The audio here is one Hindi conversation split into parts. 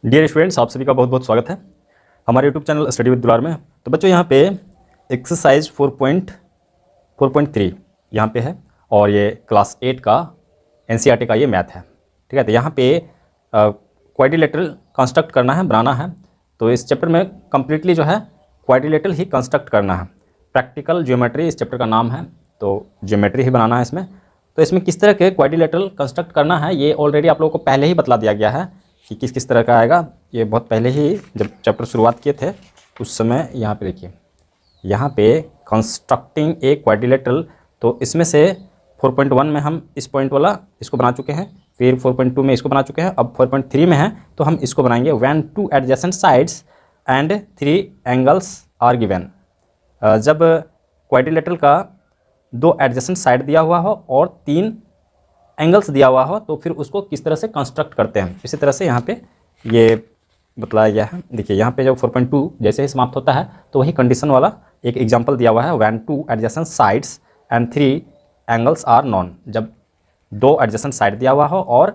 डियर स्टूडेंट्स, आप सभी का बहुत बहुत स्वागत है हमारे यूट्यूब चैनल स्टडी विद दुलार में। तो बच्चों यहाँ पे एक्सरसाइज 4.3 यहाँ पे है और ये क्लास 8 का एनसीईआरटी का ये मैथ है। ठीक है, तो यहाँ पे क्वाड्रिलेटरल कंस्ट्रक्ट करना है, बनाना है। तो इस चैप्टर में कम्प्लीटली जो है क्वाड्रिलेटरल ही कंस्ट्रक्ट करना है। प्रैक्टिकल ज्योमेट्री इस चैप्टर का नाम है, तो ज्योमेट्री ही बनाना है इसमें। तो इसमें किस तरह के क्वाड्रिलेटरल कंस्ट्रक्ट करना है ये ऑलरेडी आप लोगों को पहले ही बतला दिया गया है कि किस किस तरह का आएगा। ये बहुत पहले ही जब चैप्टर शुरुआत किए थे उस समय यहाँ पे देखिए, यहाँ पे कंस्ट्रक्टिंग ए क्वाड्रिलेटरल, तो इसमें से 4.1 में हम इस पॉइंट वाला इसको बना चुके हैं, फिर 4.2 में इसको बना चुके हैं, अब 4.3 में है तो हम इसको बनाएंगे when 2 adjacent sides and 3 angles are given. जब क्वाड्रिलेटरल का 2 एडजेसेंट साइड दिया हुआ हो और 3 एंगल्स दिया हुआ हो तो फिर उसको किस तरह से कंस्ट्रक्ट करते हैं। इसी तरह से यहाँ पे ये बतलाया गया है। देखिए यहाँ पे जब 4.2 जैसे ही समाप्त होता है तो वही कंडीशन वाला एक एग्जांपल दिया हुआ है, when 2 adjacent sides and 3 angles are known. जब 2 एडजेसेंट साइड दिया हुआ हो और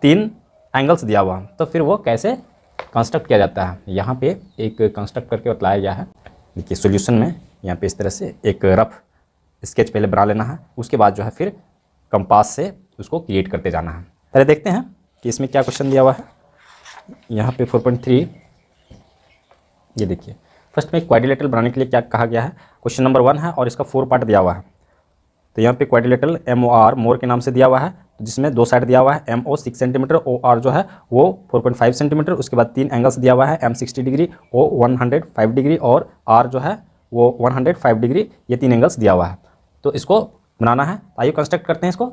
3 एंगल्स दिया हुआ हो तो फिर वो कैसे कंस्ट्रक्ट किया जाता है, यहाँ पे एक कंस्ट्रक्ट करके बतलाया गया है। देखिए सोल्यूशन में यहाँ पे इस तरह से एक रफ स्केच पहले बना लेना है, उसके बाद जो है फिर कंपास से उसको क्रिएट करते जाना है। पहले देखते हैं कि इसमें क्या क्वेश्चन दिया हुआ है। यहाँ पे 4.3 ये देखिए, फर्स्ट में क्वाड्रिलेटरल बनाने के लिए क्या कहा गया है। क्वेश्चन नंबर 1 है और इसका 4 पार्ट दिया हुआ है। तो यहाँ पे क्वाड्रिलेटरल MOR मोर के नाम से दिया हुआ है, जिसमें 2 साइड दिया हुआ है, MO 6 सेंटीमीटर, OR जो है वो 4.5 सेंटीमीटर। उसके बाद 3 एंगल्स दिया हुआ है, M 60 डिग्री, O 105 डिग्री और R जो है वो 105 डिग्री। ये 3 एंगल्स दिया हुआ है, तो इसको बनाना है। आइए कंस्ट्रक्ट करते हैं इसको।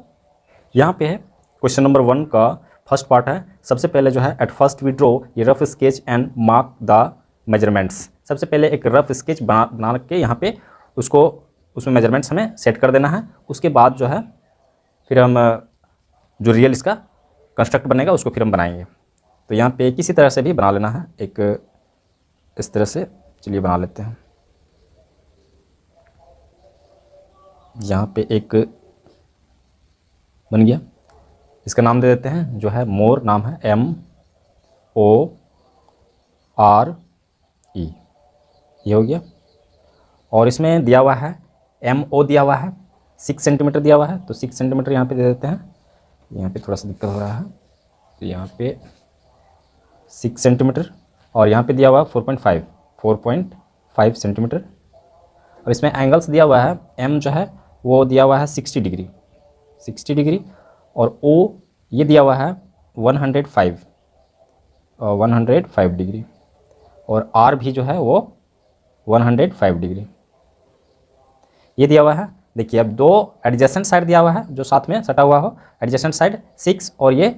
यहाँ पे है क्वेश्चन नंबर 1 का फर्स्ट पार्ट है। सबसे पहले जो है एट फर्स्ट वी ड्रॉ ये rough sketch and mark the measurements. सबसे पहले एक रफ स्केच बना के यहाँ पे उसको उसमें मेजरमेंट्स हमें सेट कर देना है। उसके बाद जो है फिर हम जो रियल इसका कंस्ट्रक्ट बनेगा उसको फिर हम बनाएंगे। तो यहाँ पे किसी तरह से भी बना लेना है, एक इस तरह से। चलिए बना लेते हैं। यहाँ पे एक बन गया, इसका नाम दे देते हैं, जो है मोर नाम है, MORE, ये हो गया। और इसमें दिया हुआ है MO दिया हुआ है 6 सेंटीमीटर दिया हुआ है, तो 6 सेंटीमीटर यहाँ पे दे देते हैं। यहाँ पे थोड़ा सा दिक्कत हो रहा है, तो यहाँ पे 6 सेंटीमीटर और यहाँ पे दिया हुआ है 4.5 सेंटीमीटर। और इसमें एंगल्स दिया हुआ है, M जो है वो दिया हुआ है 60 डिग्री और O ये दिया हुआ है 105 डिग्री और R भी जो है वो 105 डिग्री ये दिया हुआ है। देखिए अब 2 एडजेसेंट साइड दिया हुआ है जो साथ में सटा हुआ हो, एडजेसेंट साइड 6 और ये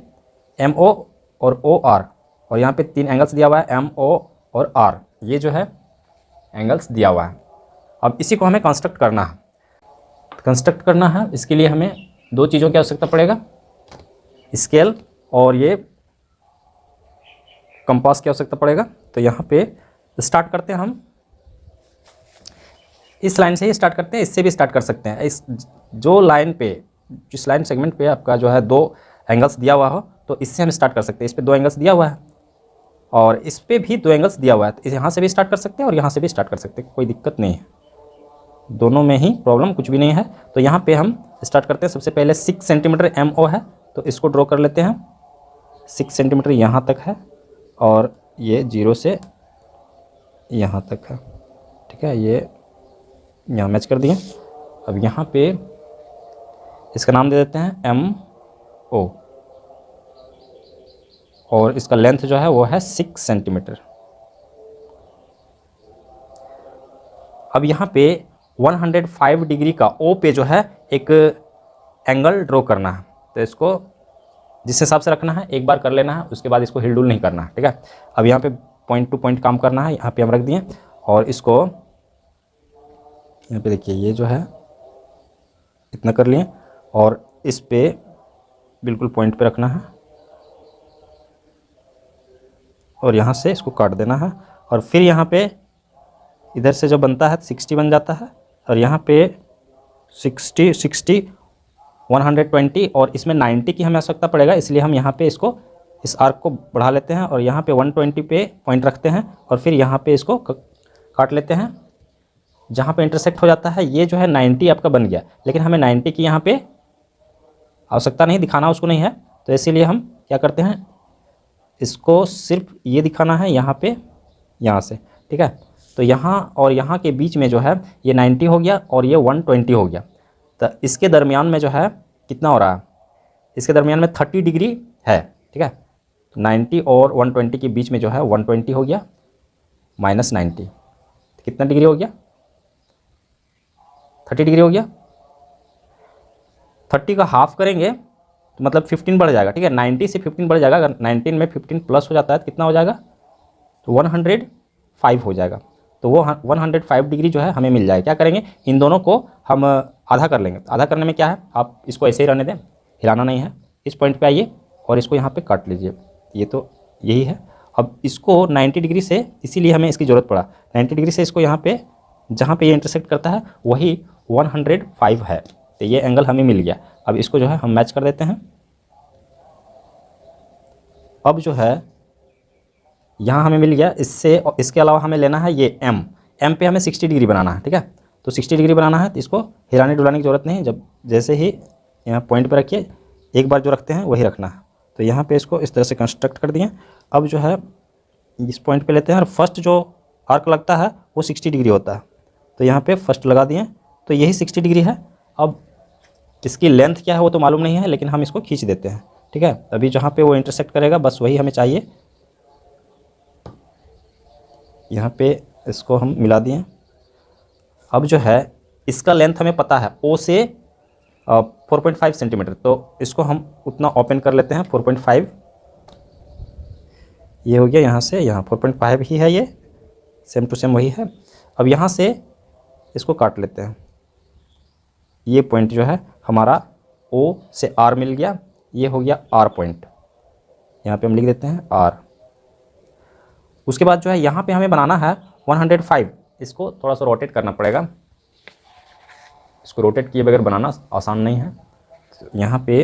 MO और OR, और यहाँ पे 3 एंगल्स दिया हुआ है, MO और R, ये जो है एंगल्स दिया हुआ है। अब इसी को हमें कंस्ट्रक्ट करना है। इसके लिए हमें 2 चीज़ों की आवश्यकता पड़ेगा, स्केल और ये कंपास की आवश्यकता पड़ेगा। तो यहाँ पे स्टार्ट करते हैं हम, इस लाइन से ही स्टार्ट करते हैं, इससे भी स्टार्ट कर सकते हैं। इस जो लाइन पे, जिस लाइन सेगमेंट पे आपका जो है 2 एंगल्स दिया हुआ हो तो इससे हम स्टार्ट कर सकते हैं। इस पे 2 एंगल्स दिया हुआ है और इस पे भी 2 एंगल्स दिया हुआ है, तो यहाँ से भी स्टार्ट कर सकते हैं और यहाँ से भी स्टार्ट कर सकते हैं, कोई दिक्कत नहीं है, दोनों में ही प्रॉब्लम कुछ भी नहीं है। तो यहाँ पे हम स्टार्ट करते हैं। सबसे पहले 6 सेंटीमीटर MO है तो इसको ड्रॉ कर लेते हैं। 6 सेंटीमीटर यहाँ तक है और ये 0 से यहाँ तक है। ठीक है, ये यहाँ मैच कर दिए। अब यहाँ पे इसका नाम दे देते हैं MO और इसका लेंथ जो है वो है 6 सेंटीमीटर। अब यहाँ पे 105 डिग्री का O पे जो है एक एंगल ड्रॉ करना है, तो इसको जिस हिसाब से रखना है एक बार कर लेना है, उसके बाद इसको हिल डुल नहीं करना है। ठीक है, अब यहाँ पे पॉइंट टू पॉइंट काम करना है, यहाँ पे हम रख दिए और इसको यहाँ पे देखिए ये जो है इतना कर लिए और इस पे बिल्कुल पॉइंट पे रखना है और यहाँ से इसको काट देना है। और फिर यहाँ पे इधर से जो बनता है 60 बन जाता है और यहाँ पे 60 120 और इसमें 90 की हमें आवश्यकता पड़ेगा, इसलिए हम यहाँ पे इसको इस आर्क को बढ़ा लेते हैं और यहाँ पे 120 पे पॉइंट रखते हैं और फिर यहाँ पे इसको काट लेते हैं। जहाँ पे इंटरसेक्ट हो जाता है ये जो है 90 आपका बन गया, लेकिन हमें 90 की यहाँ पे आवश्यकता नहीं, दिखाना उसको नहीं है, तो इसीलिए हम क्या करते हैं, इसको सिर्फ ये दिखाना है यहाँ पे, यहाँ से, ठीक है। तो यहाँ और यहाँ के बीच में जो है ये 90 हो गया और ये 120 हो गया। तो इसके दरमियान में जो है कितना हो रहा है, इसके दरमियान में 30 डिग्री है, ठीक है। तो 90 और 120 के बीच में जो है 120 हो गया माइनस 90, तो कितना डिग्री हो गया, 30 डिग्री हो गया। 30 का हाफ करेंगे तो मतलब 15 बढ़ जाएगा, ठीक है। 90 से 15 बढ़ जाएगा, अगर 19 में 15 प्लस हो जाता है तो कितना हो जाएगा, तो 105 हो जाएगा। तो वो 105 डिग्री जो है हमें मिल जाएगा। क्या करेंगे, इन दोनों को हम आधा कर लेंगे। तो आधा करने में क्या है, आप इसको ऐसे ही रहने दें, हिलाना नहीं है। इस पॉइंट पे आइए और इसको यहाँ पे काट लीजिए, ये तो यही है। अब इसको 90 डिग्री से, इसीलिए हमें इसकी ज़रूरत पड़ा, 90 डिग्री से इसको यहाँ पे जहाँ पे ये इंटरसेक्ट करता है वही 105 है, तो ये एंगल हमें मिल गया। अब इसको जो है हम मैच कर देते हैं। अब जो है यहाँ हमें मिल गया, इससे और इसके अलावा हमें लेना है ये एम पे हमें 60 डिग्री बनाना है, ठीक है। तो 60 डिग्री बनाना है तो इसको हिलाने डुलाने की ज़रूरत नहीं, जब जैसे ही यहाँ पॉइंट पे रखिए, एक बार जो रखते हैं वही रखना है। तो यहाँ पे इसको इस तरह से कंस्ट्रक्ट कर दिए। अब जो है इस पॉइंट पे लेते हैं और फर्स्ट जो आर्क लगता है वो 60 डिग्री होता है, तो यहाँ पे फर्स्ट लगा दिए, तो यही 60 डिग्री है। अब इसकी लेंथ क्या है वो तो मालूम नहीं है, लेकिन हम इसको खींच देते हैं, ठीक है। अभी जहाँ पे वो इंटरसेक्ट करेगा बस वही हमें चाहिए। यहाँ पे इसको हम मिला दिए। अब जो है इसका लेंथ हमें पता है, ओ से 4.5 सेंटीमीटर, तो इसको हम उतना ओपन कर लेते हैं 4.5, ये हो गया। यहाँ से यहाँ 4.5 ही है, ये सेम टू सेम वही है। अब यहाँ से इसको काट लेते हैं, ये पॉइंट जो है हमारा ओ से आर मिल गया, ये हो गया आर पॉइंट, यहाँ पे हम लिख देते हैं आर। उसके बाद जो है यहाँ पे हमें बनाना है 105, इसको थोड़ा सा रोटेट करना पड़ेगा, इसको रोटेट किए बगैर बनाना आसान नहीं है। तो यहाँ पे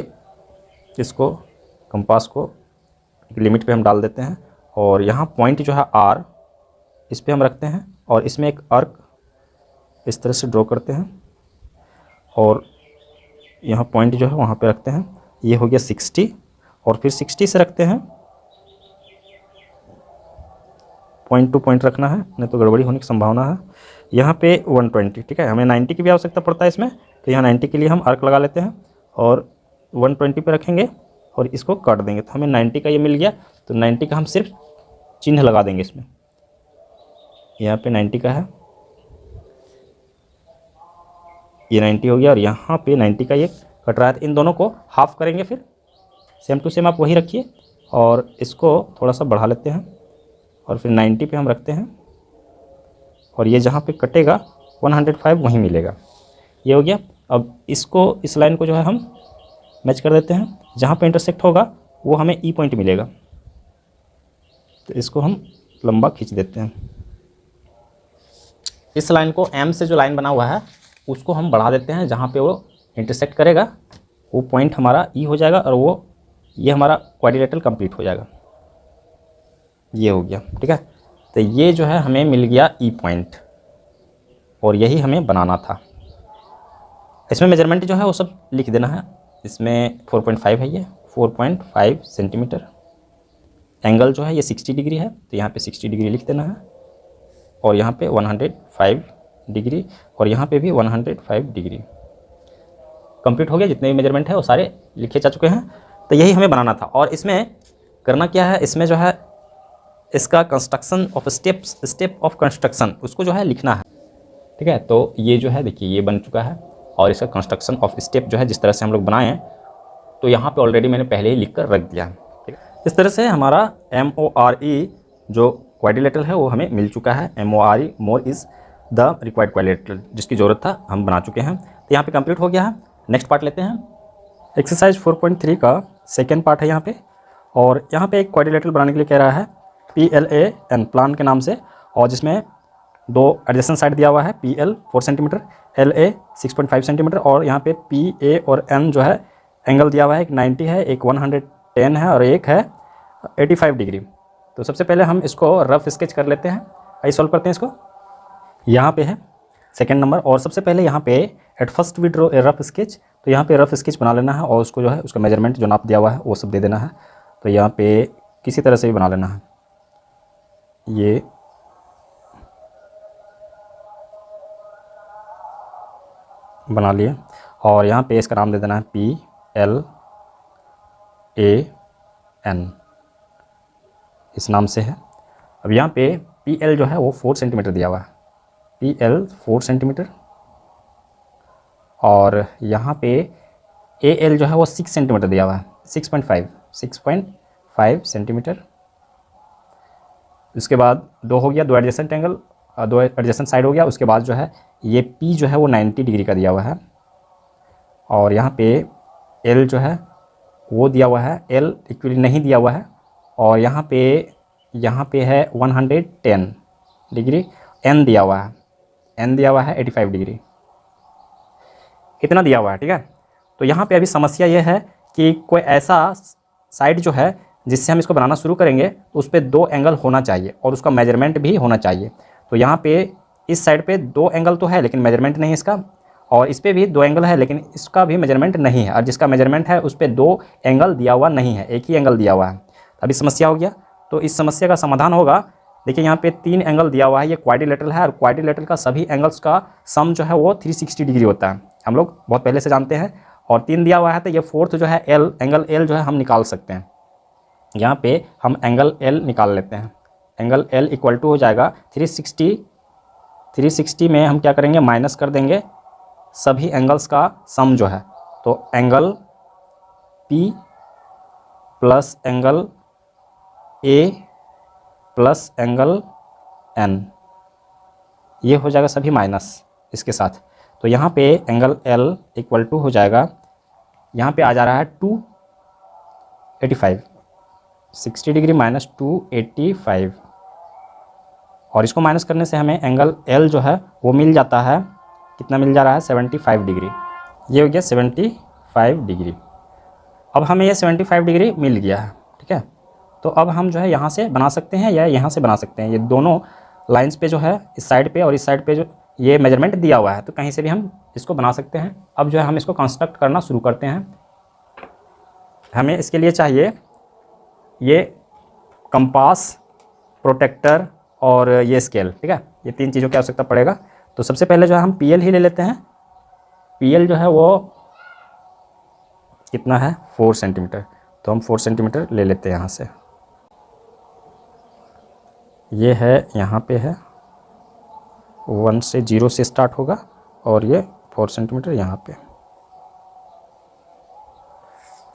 इसको कंपास को लिमिट पे हम डाल देते हैं और यहाँ पॉइंट जो है आर, इस पे हम रखते हैं और इसमें एक आर्क इस तरह से ड्रॉ करते हैं और यहाँ पॉइंट जो है वहाँ पे रखते हैं। ये हो गया 60 और फिर 60 से रखते हैं, पॉइंट टू पॉइंट रखना है, नहीं तो गड़बड़ी होने की संभावना है। यहाँ पे 120, ठीक है। हमें 90 की भी आवश्यकता पड़ता है इसमें, तो यहाँ 90 के लिए हम आर्क लगा लेते हैं और 120 पे रखेंगे और इसको काट देंगे, तो हमें 90 का ये मिल गया। तो 90 का हम सिर्फ चिन्ह लगा देंगे इसमें, यहाँ पे 90 का है, ये 90 हो गया और यहाँ पे 90 का ये कट रहा है। तो इन दोनों को हाफ करेंगे, फिर सेम टू सेम आप वही रखिए और इसको थोड़ा सा बढ़ा लेते हैं और फिर 90 पे हम रखते हैं और ये जहाँ पे कटेगा 105 वहीं मिलेगा, ये हो गया। अब इसको, इस लाइन को जो है हम मैच कर देते हैं, जहाँ पे इंटरसेक्ट होगा वो हमें ई पॉइंट मिलेगा, तो इसको हम लंबा खींच देते हैं। इस लाइन को एम से जो लाइन बना हुआ है उसको हम बढ़ा देते हैं, जहाँ पे वो इंटरसेक्ट करेगा वो पॉइंट हमारा ई हो जाएगा और वो ये हमारा क्वाड्रिलेटरल कंप्लीट हो जाएगा, ये हो गया, ठीक है। तो ये जो है हमें मिल गया ई पॉइंट और यही हमें बनाना था। इसमें मेजरमेंट जो है वो सब लिख देना है, इसमें 4.5 है, ये 4.5 सेंटीमीटर। एंगल जो है ये 60 डिग्री है, तो यहाँ पे 60 डिग्री लिख देना है और यहाँ पे 105 डिग्री और यहाँ पे भी 105 डिग्री। कंप्लीट हो गया, जितने भी मेजरमेंट है वो सारे लिखे जा चुके हैं। तो यही हमें बनाना था और इसमें करना क्या है, इसमें जो है इसका construction of step of construction उसको जो है लिखना है, ठीक है। तो ये जो है देखिए ये बन चुका है और इसका कंस्ट्रक्शन ऑफ स्टेप जो है जिस तरह से हम लोग बनाए हैं, तो यहाँ पे ऑलरेडी मैंने पहले ही लिख कर रख दिया है, ठीक है। इस तरह से हमारा MORE जो क्वाड्रिलेटरल है वो हमें मिल चुका है। MORE more is the required quadrilateral, जिसकी ज़रूरत था हम बना चुके हैं। तो यहाँ पे कंप्लीट हो गया है। नेक्स्ट पार्ट लेते हैं, एक्सरसाइज 4.3 का सेकेंड पार्ट है यहाँ पे। और यहाँ पे एक क्वाड्रिलेटरल बनाने के लिए कह रहा है PLAN, प्लान के नाम से, और जिसमें दो एडजेसेंट साइड दिया हुआ है, PL 4 सेंटीमीटर, LA 6.5 सेंटीमीटर, और यहाँ पे PA और N जो है एंगल दिया हुआ है, एक 90 है, एक 110 है और एक है 85 डिग्री। तो सबसे पहले हम इसको रफ स्केच कर लेते हैं। आइए सॉल्व करते हैं इसको। यहाँ पे है सेकंड नंबर, और सबसे पहले यहाँ पे at first we draw a rough sketch. तो यहाँ पे रफ स्केच बना लेना है और उसको जो है उसका मेजरमेंट जो नाप दिया हुआ है वो सब दे देना है। तो यहाँ पे किसी तरह से भी बना लेना है। ये बना लिए और यहाँ पे इसका नाम दे देना है PLAN, इस नाम से है। अब यहाँ पे PL जो है वो 4 सेंटीमीटर दिया हुआ है, PL 4 सेंटीमीटर, और यहाँ पे AL जो है वो 6 सेंटीमीटर दिया हुआ है, 6.5 सेंटीमीटर। उसके बाद दो हो गया, दो एडजेसेंट एंगल, दो एडजेसेंट साइड हो गया। उसके बाद जो है ये P जो है वो 90 डिग्री का दिया हुआ है, और यहाँ पे L जो है वो दिया हुआ है, L इक्वली नहीं दिया हुआ है, और यहाँ पे है 110 डिग्री। N दिया हुआ है, N दिया हुआ है 85 डिग्री, इतना दिया हुआ है, ठीक है। तो यहाँ पे अभी समस्या ये है कि कोई ऐसा साइड जो है जिससे हम इसको बनाना शुरू करेंगे तो उस पर 2 एंगल होना चाहिए और उसका मेजरमेंट भी होना चाहिए। तो यहाँ पे इस साइड पे 2 एंगल तो है लेकिन मेजरमेंट नहीं है इसका, और इस पर भी 2 एंगल है लेकिन इसका भी मेजरमेंट नहीं है, और जिसका मेजरमेंट है उस पर 2 एंगल दिया हुआ नहीं है, एक ही एंगल दिया हुआ है। अभी समस्या हो गया। तो इस समस्या का समाधान होगा, देखिए यहाँ पे 3 एंगल दिया हुआ है, ये क्वाड्रिलेटरल है, और क्वाड्रिलेटरल का सभी एंगल्स का सम जो है वो 360 डिग्री होता है, हम लोग बहुत पहले से जानते हैं। और 3 दिया हुआ है तो ये फोर्थ जो है L, एंगल L जो है हम निकाल सकते हैं। यहाँ पे हम एंगल L निकाल लेते हैं। एंगल L इक्वल टू हो जाएगा 360 में हम क्या करेंगे, माइनस कर देंगे सभी एंगल्स का सम जो है। तो angle P plus angle A plus angle N, ये हो जाएगा सभी माइनस इसके साथ। तो यहाँ पे एंगल L इक्वल टू हो जाएगा, यहाँ पे आ जा रहा है 285, 60 डिग्री माइनस 285, और इसको माइनस करने से हमें एंगल L जो है वो मिल जाता है, कितना मिल जा रहा है, 75 डिग्री। ये हो गया 75 डिग्री। अब हमें ये 75 डिग्री मिल गया है, ठीक है। तो अब हम जो है यहाँ से बना सकते हैं या यहाँ से बना सकते हैं, ये दोनों लाइंस पे जो है इस साइड पे और इस साइड पे जो ये मेजरमेंट दिया हुआ है, तो कहीं से भी हम इसको बना सकते हैं। अब जो है हम इसको कंस्ट्रक्ट करना शुरू करते हैं। हमें इसके लिए चाहिए ये कंपास, प्रोटेक्टर और ये स्केल, ठीक है। ये 3 चीज़ों की आवश्यकता पड़ेगा। तो सबसे पहले जो है हम PL ही ले लेते हैं। PL जो है वो कितना है, 4 सेंटीमीटर। तो हम 4 सेंटीमीटर ले लेते हैं यहाँ से। ये है, यहाँ पे है 1 से 0 से स्टार्ट होगा, और ये 4 सेंटीमीटर यहाँ पे।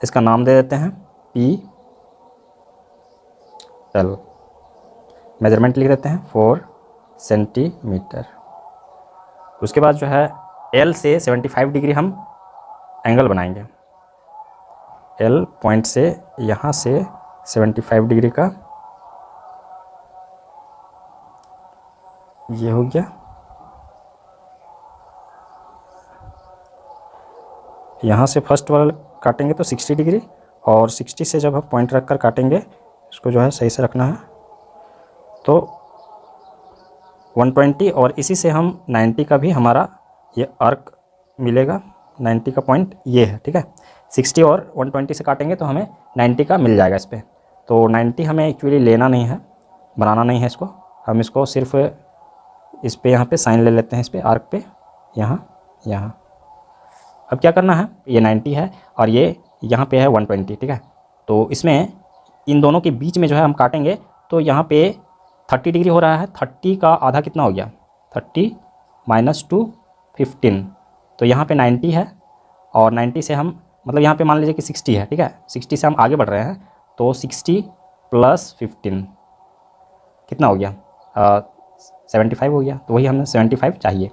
इसका नाम दे देते हैं PL, मेजरमेंट लिख देते हैं 4 सेंटीमीटर। उसके बाद जो है L से 75 डिग्री हम एंगल बनाएंगे। L पॉइंट से यहाँ से 75 डिग्री का ये हो गया। यहाँ से फर्स्ट वाला काटेंगे तो 60 डिग्री, और 60 से जब हम पॉइंट रख कर काटेंगे, इसको जो है सही से रखना है, तो 120, और इसी से हम 90 का भी हमारा ये आर्क मिलेगा। 90 का पॉइंट ये है, ठीक है। 60 और 120 से काटेंगे तो हमें 90 का मिल जाएगा इस पर। तो 90 हमें एक्चुअली लेना नहीं है, बनाना नहीं है इसको, हम इसको सिर्फ इस पे यहाँ पे साइन ले लेते हैं, इस पे आर्क पे, यहाँ। अब क्या करना है, ये 90 है और ये यहाँ पे है 120, ठीक है। तो इसमें इन दोनों के बीच में जो है हम काटेंगे, तो यहाँ पे 30 डिग्री हो रहा है। 30 का आधा कितना हो गया, 30 माइनस 2 15, तो यहाँ पे 90 है, और 90 से हम मतलब यहाँ पे मान लीजिए कि 60 है, ठीक है। 60 से हम आगे बढ़ रहे हैं, तो 60 प्लस 15 कितना हो गया, 75 हो गया। तो वही हमें 75 चाहिए।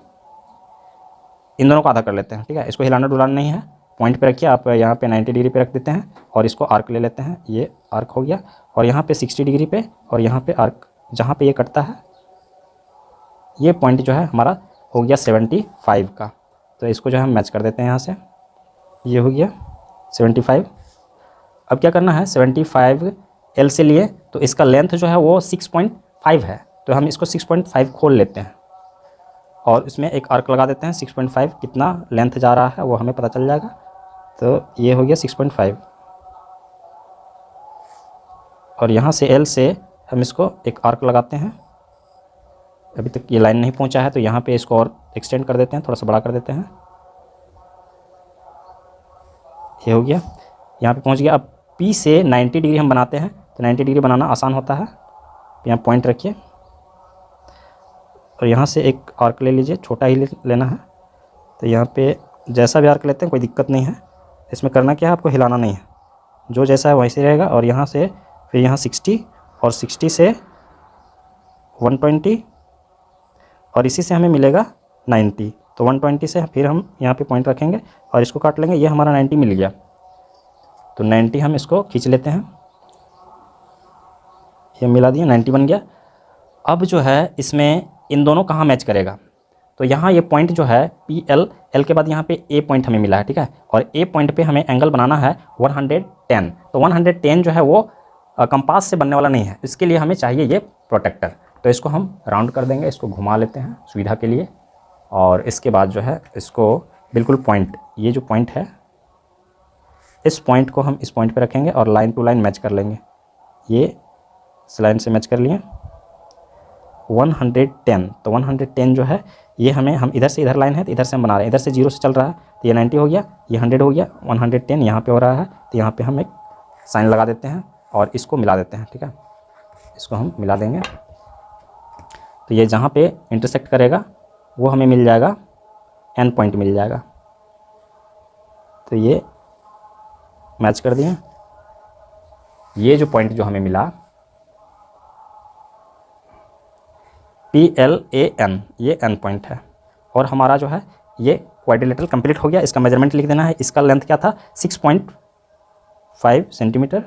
इन दोनों को आधा कर लेते हैं, ठीक है। इसको हिलाना डुलाना नहीं है, पॉइंट पे रखिए आप, यहाँ पे 90 डिग्री पे रख देते हैं, और इसको आर्क ले लेते हैं। ये आर्क हो गया, और यहाँ पे 60 डिग्री पे, और यहाँ पे आर्क जहाँ पे ये कटता है, ये पॉइंट जो है हमारा हो गया 75 का। तो इसको जो है हम मैच कर देते हैं यहाँ से, ये हो गया 75। अब क्या करना है, 75 एल से लिए तो इसका लेंथ जो है वो 6.5 है, तो हम इसको 6.5 खोल लेते हैं और इसमें एक आर्क लगा देते हैं। 6.5 कितना लेंथ जा रहा है वो हमें पता चल जाएगा। तो ये हो गया 6.5 और यहाँ से एल से हम इसको एक आर्क लगाते हैं। अभी तक ये लाइन नहीं पहुँचा है तो यहाँ पे इसको और एक्सटेंड कर देते हैं, थोड़ा सा बड़ा कर देते हैं। ये हो गया, यहाँ पे पहुँच गया। अब P से 90 डिग्री हम बनाते हैं तो 90 डिग्री बनाना आसान होता है। यहाँ पॉइंट रखिए और यहाँ से एक आर्क ले लीजिए, छोटा ही लेना है। तो यहाँ पे जैसा भी आर्क लेते हैं कोई दिक्कत नहीं है। इसमें करना क्या है, आपको हिलाना नहीं है, जो जैसा है वैसे रहेगा। और यहाँ से फिर यहाँ 60 और 60 से 120 और इसी से हमें मिलेगा 90। तो 120 से फिर हम यहाँ पे पॉइंट रखेंगे और इसको काट लेंगे। ये हमारा 90 मिल गया, तो 90 हम इसको खींच लेते हैं। ये मिला दिया, 90 बन गया। अब जो है इसमें इन दोनों कहाँ मैच करेगा, तो यहाँ ये पॉइंट जो है पी एल के बाद यहाँ पे ए पॉइंट हमें मिला है, ठीक है। और ए पॉइंट पे हमें एंगल बनाना है 110। तो 110 जो है वो कंपास से बनने वाला नहीं है, इसके लिए हमें चाहिए ये प्रोटेक्टर। तो इसको हम राउंड कर देंगे, इसको घुमा लेते हैं सुविधा के लिए। और इसके बाद जो है इसको बिल्कुल पॉइंट, ये जो पॉइंट है इस पॉइंट को हम इस पॉइंट पे रखेंगे और लाइन टू लाइन मैच कर लेंगे। ये इस लाइन से मैच कर लिए 110। तो 110 जो है ये हमें, हम इधर से इधर लाइन है तो इधर से हम बना रहे हैं, इधर से 0 से चल रहा है तो ये 90 हो गया, ये 100 हो गया, 110 यहाँ पे हो रहा है तो यहाँ पे हम एक साइन लगा देते हैं और इसको मिला देते हैं, ठीक है। इसको हम मिला देंगे तो ये जहाँ पे इंटरसेक्ट करेगा वो हमें मिल जाएगा, एन पॉइंट मिल जाएगा। तो ये मैच कर दिए। ये जो पॉइंट जो हमें मिला PLAN, ये एन पॉइंट है। और हमारा जो है ये क्वाड्रिलेटरल कंप्लीट हो गया। इसका मेजरमेंट लिख देना है। इसका लेंथ क्या था, 6.5 सेंटीमीटर।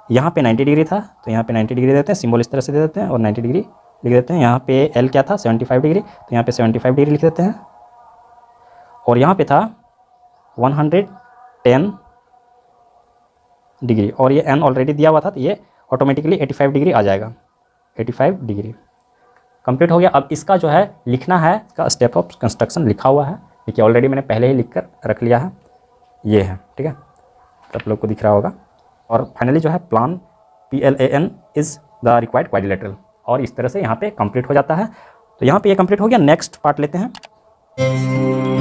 यहाँ पे 90 डिग्री था तो यहाँ पे 90 डिग्री देते हैं, सिंबल इस तरह से दे देते हैं और 90 डिग्री लिख देते हैं। यहाँ पे L क्या था, 75 डिग्री, तो यहाँ पे 75 डिग्री लिख देते हैं। और यहाँ पे था 110 डिग्री और ये N ऑलरेडी दिया हुआ था तो ये ऑटोमेटिकली 85 डिग्री आ जाएगा। 85 डिग्री कंप्लीट हो गया। अब इसका जो है लिखना है, इसका स्टेप ऑफ कंस्ट्रक्शन लिखा हुआ है, देखिए ऑलरेडी मैंने पहले ही लिख कर रख लिया है। ये है, ठीक है, तो आप लोग को दिख रहा होगा। और फाइनली जो है plan PLAN is the required quadrilateral, और इस तरह से यहाँ पे कंप्लीट हो जाता है। तो यहाँ पे ये कंप्लीट हो गया। नेक्स्ट पार्ट लेते हैं।